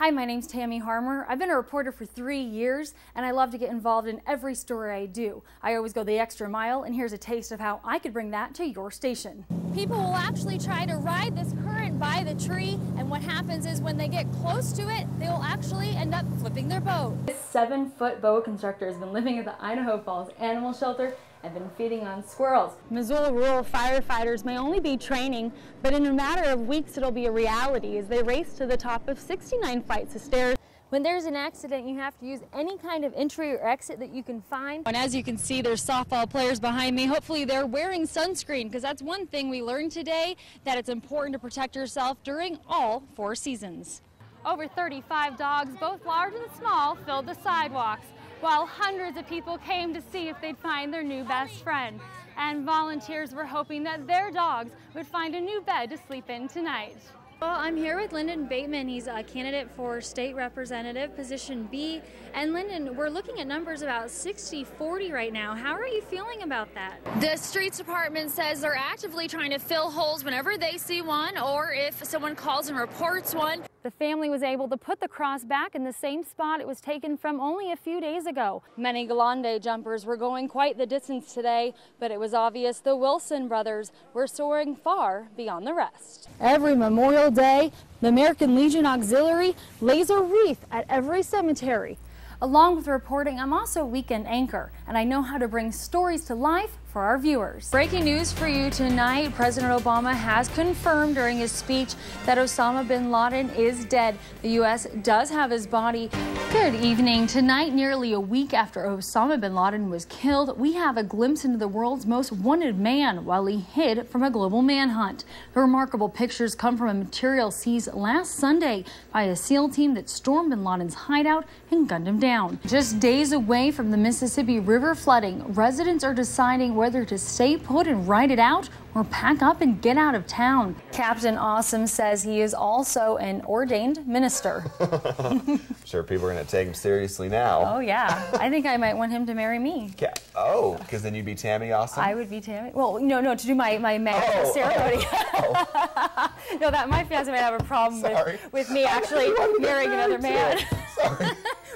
Hi, my name's Tammy Harmer. I've been a reporter for 3 years, and I love to get involved in every story I do. I always go the extra mile, and here's a taste of how I could bring that to your station. People will actually try to ride this current by the tree, and what happens is when they get close to it, they will actually end up flipping their boat. This 7-foot boa constrictor has been living at the Idaho Falls Animal Shelter and been feeding on squirrels. Missoula rural firefighters may only be training, but in a matter of weeks it'll be a reality as they race to the top of 69 flights of stairs. When there's an accident, you have to use any kind of entry or exit that you can find. And as you can see, there's softball players behind me. Hopefully they're wearing sunscreen, because that's one thing we learned today, that it's important to protect yourself during all 4 seasons. Over 35 dogs, both large and small, filled the sidewalks, while hundreds of people came to see if they'd find their new best friend. And volunteers were hoping that their dogs would find a new bed to sleep in tonight. Well, I'm here with Lyndon Bateman. He's a candidate for state representative, position B. And Lyndon, we're looking at numbers about 60-40 right now. How are you feeling about that? The streets department says they're actively trying to fill holes whenever they see one, or if someone calls and reports one. The family was able to put the cross back in the same spot it was taken from only a few days ago. Many Grande jumpers were going quite the distance today, but it was obvious the Wilson brothers were soaring far beyond the rest. Every Memorial Day, the American Legion Auxiliary lays a wreath at every cemetery. Along with reporting, I'm also a weekend anchor, and I know how to bring stories to life for our viewers. Breaking news for you tonight. President Obama has confirmed during his speech that Osama bin Laden is dead. The U.S. does have his body. Good evening. Tonight, nearly a week after Osama bin Laden was killed, we have a glimpse into the world's most wanted man while he hid from a global manhunt. The remarkable pictures come from a material seized last Sunday by a SEAL team that stormed bin Laden's hideout and gunned him down. Just days away from the Mississippi River flooding, residents are deciding whether to stay put and ride it out or pack up and get out of town. Captain Awesome says he is also an ordained minister. Sure, people are going to take him seriously now. Oh, yeah. I think I might want him to marry me. Oh, because then you'd be Tammy Awesome? I would be Tammy. Well, no, to do my marriage ceremony. No, that my fiance might have a problem with me actually marrying another man. Sorry.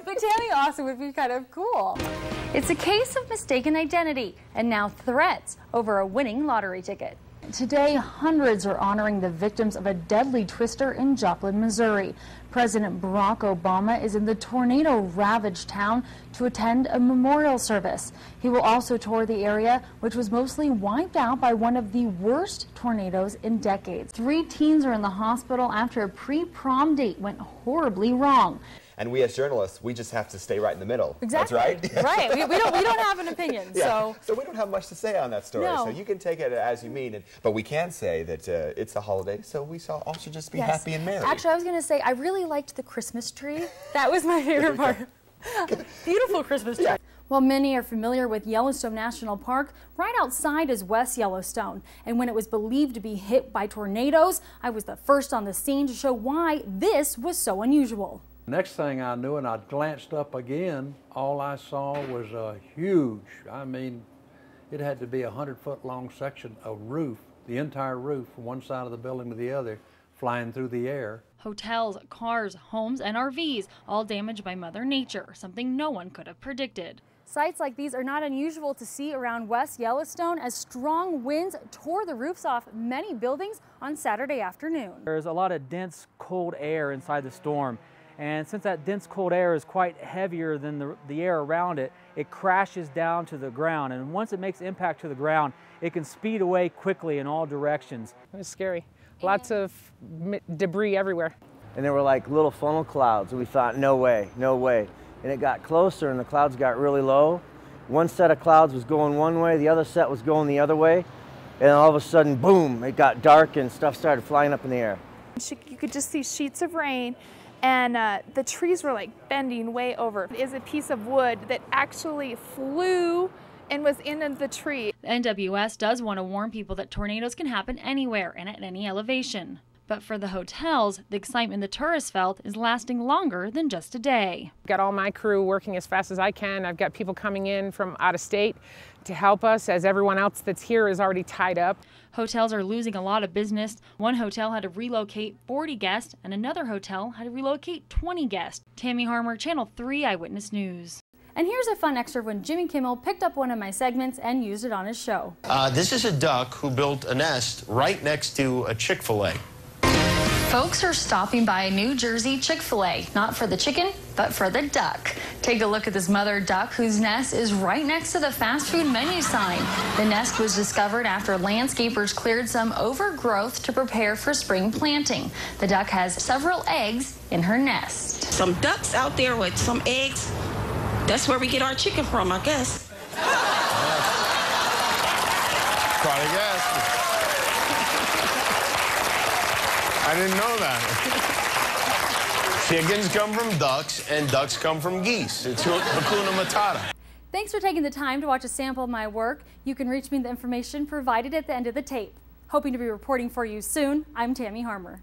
But Tammy Awesome would be kind of cool. It's a case of mistaken identity and now threats over a winning lottery ticket. Today, hundreds are honoring the victims of a deadly twister in Joplin, Missouri. President Barack Obama is in the tornado-ravaged town to attend a memorial service. He will also tour the area, which was mostly wiped out by one of the worst tornadoes in decades. 3 teens are in the hospital after a pre-prom date went horribly wrong. And we as journalists, we just have to stay right in the middle. Exactly. That's right. Right. We don't have an opinion. Yeah. So we don't have much to say on that story. No. So you can take it as you mean. But we can say that it's a holiday, so we all should just be happy and merry. Actually, I was going to say I really liked the Christmas tree. That was my favorite part. Beautiful Christmas tree. Yeah. Well, many are familiar with Yellowstone National Park. Right outside is West Yellowstone. And when it was believed to be hit by tornadoes, I was the first on the scene to show why this was so unusual. Next thing I knew, and I glanced up again, all I saw was a huge, I mean, it had to be a 100-foot long section of roof, the entire roof from one side of the building to the other, flying through the air. Hotels, cars, homes, and RVs, all damaged by Mother Nature, something no one could have predicted. Sights like these are not unusual to see around West Yellowstone as strong winds tore the roofs off many buildings on Saturday afternoon. There's a lot of dense, cold air inside the storm. And since that dense cold air is quite heavier than the air around it, it crashes down to the ground. And once it makes impact to the ground, it can speed away quickly in all directions. It was scary. Lots of debris everywhere. And there were like little funnel clouds, and we thought, no way, no way. And it got closer and the clouds got really low. One set of clouds was going one way, the other set was going the other way. And all of a sudden, boom, it got dark and stuff started flying up in the air. You could just see sheets of rain. And the trees were like bending way over. It is a piece of wood that actually flew and was in the tree. The NWS does want to warn people that tornadoes can happen anywhere and at any elevation. But for the hotels, the excitement the tourists felt is lasting longer than just a day. Got all my crew working as fast as I can. I've got people coming in from out of state to help us, as everyone else that's here is already tied up. Hotels are losing a lot of business. One hotel had to relocate 40 guests, and another hotel had to relocate 20 guests. Tammy Harmer, Channel 3 Eyewitness News. And here's a fun extra when Jimmy Kimmel picked up one of my segments and used it on his show. This is a duck who built a nest right next to a Chick-fil-A. Folks are stopping by New Jersey Chick-fil-A, not for the chicken, but for the duck. Take a look at this mother duck whose nest is right next to the fast food menu sign. The nest was discovered after landscapers cleared some overgrowth to prepare for spring planting. The duck has several eggs in her nest. Some ducks out there with some eggs. That's where we get our chicken from, I guess. Probably guess. I didn't know that. Chickens come from ducks, and ducks come from geese. It's Hakuna Matata. Thanks for taking the time to watch a sample of my work. You can reach me in the information provided at the end of the tape. Hoping to be reporting for you soon, I'm Tammy Harmer.